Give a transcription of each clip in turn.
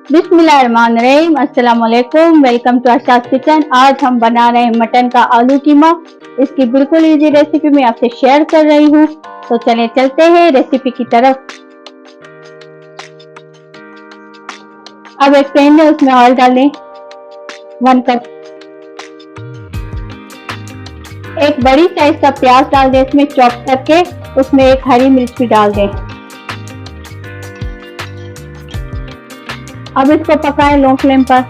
बिस्मिल्लाहिर्रहमानिर्रहीम। अस्सलाम वालेकुम। Welcome to Asha's kitchen. आज हम बना रहे हैं मटन का आलू कीमा। इसकी बिल्कुल इजी रेसिपी मैं आपसे शेयर कर रही हूँ। तो चलें चलते हैं रेसिपी की तरफ। अब एक पैन में उसमें ऑयल डालें 1 कप। एक बड़ी साइज का प्याज डाल दें इसमें चॉप करके। उसमें एक हरी मिर्च भी डाल दें। अब इसको पकाएं लो फ्लेम पर।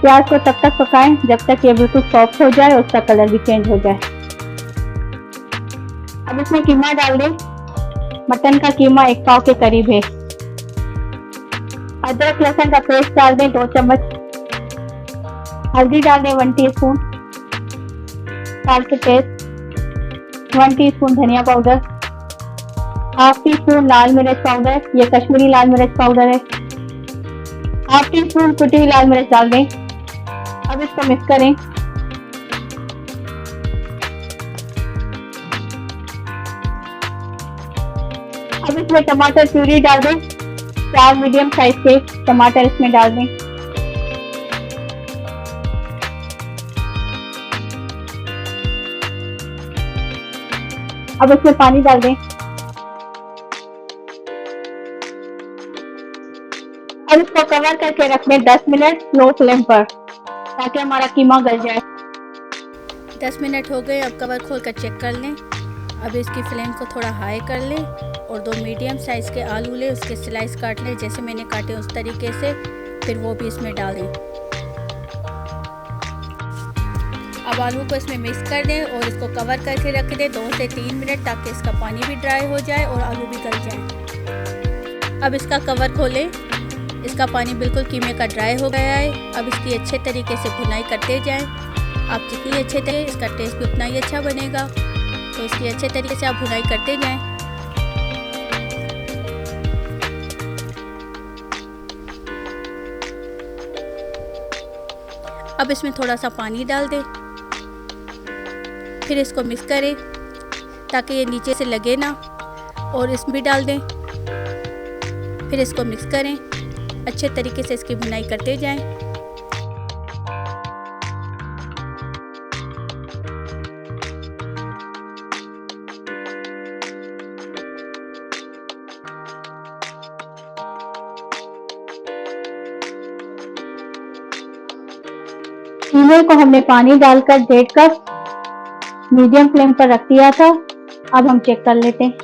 प्याज को तब तक पकाएं जब तक ये बिल्कुल सॉफ्ट हो जाए और उसका कलर भी चेंज हो जाए। अब इसमें कीमा डाल दें। मटन का कीमा 1 पाव के करीब है। अदरक लहसुन का पेस्ट डाल दें 2 चम्मच। हल्दी डाल दें 1 टीस्पून। साल्ट टेस्ट 1 टीस्पून धनिया पाउडर। हाफ टीस्पून लाल मिर्च पाउडर, ये कश्मीरी लाल मिर्च पाउडर है। हाफ टीस्पून कुटी हुई लाल मिर्च डाल दें। अब इसको मिक्स करें। अब इसमें टमाटर प्यूरी डाल दें। 4 मीडियम साइज के टमाटर इसमें डाल दें। अब इसमें पानी डाल दें। अब इसको कवर करके रख दें 10 मिनट लो फ्लेम पर ताकि हमारा कीमा गल जाए। 10 मिनट हो गए। अब कवर खोल कर चेक कर लें। अब इसकी फ्लेम को थोड़ा हाई कर लें और 2 मीडियम साइज़ के आलू लें, उसके स्लाइस काट लें जैसे मैंने काटे उस तरीके से। फिर वो भी इसमें डालें। अब आलू को इसमें मिक्स कर दें और इसको कवर करके रख दें 2 से 3 मिनट ताकि इसका पानी भी ड्राई हो जाए और आलू भी गल जाए। अब इसका कवर खोलें। इसका पानी बिल्कुल कीमे का ड्राई हो गया है। अब इसकी अच्छे तरीके से भुनाई करते जाएं। आप जितनी अच्छे तरीके इसका टेस्ट भी उतना ही अच्छा बनेगा, तो इसकी अच्छे तरीके से आप भुनाई करते जाएं। अब इसमें थोड़ा सा पानी डाल दें। फिर इसको मिक्स करें ताकि ये नीचे से लगे ना, और इसमें भी डाल दें। फिर इसको मिक्स करें। अच्छे तरीके से इसकी भुनाई करते जाएं। कीमे को हमने पानी डालकर 1.5 कप मीडियम फ्लेम पर रख दिया था। अब हम चेक कर लेते हैं।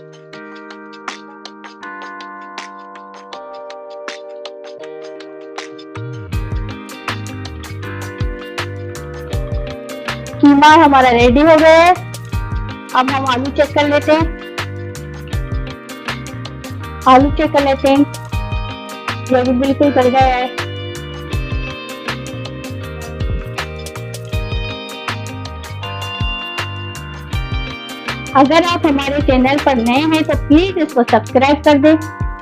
कीमा हमारा रेडी हो गया है। अब हम आलू चेक कर लेते हैं। आलू चेक कर लेते हैं। ये भी बिल्कुल गल गया है। अगर आप हमारे चैनल पर नए हैं तो प्लीज इसको सब्सक्राइब कर दें।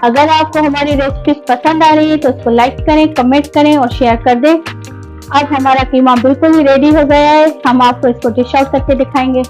अगर आपको हमारी रेसिपी पसंद आ रही है तो इसको लाइक करें, कमेंट करें और शेयर कर दें। अब हमारा कीमा बिल्कुल ही रेडी हो गया है। हम आपको इसको डिश आउट करके दिखाएंगे।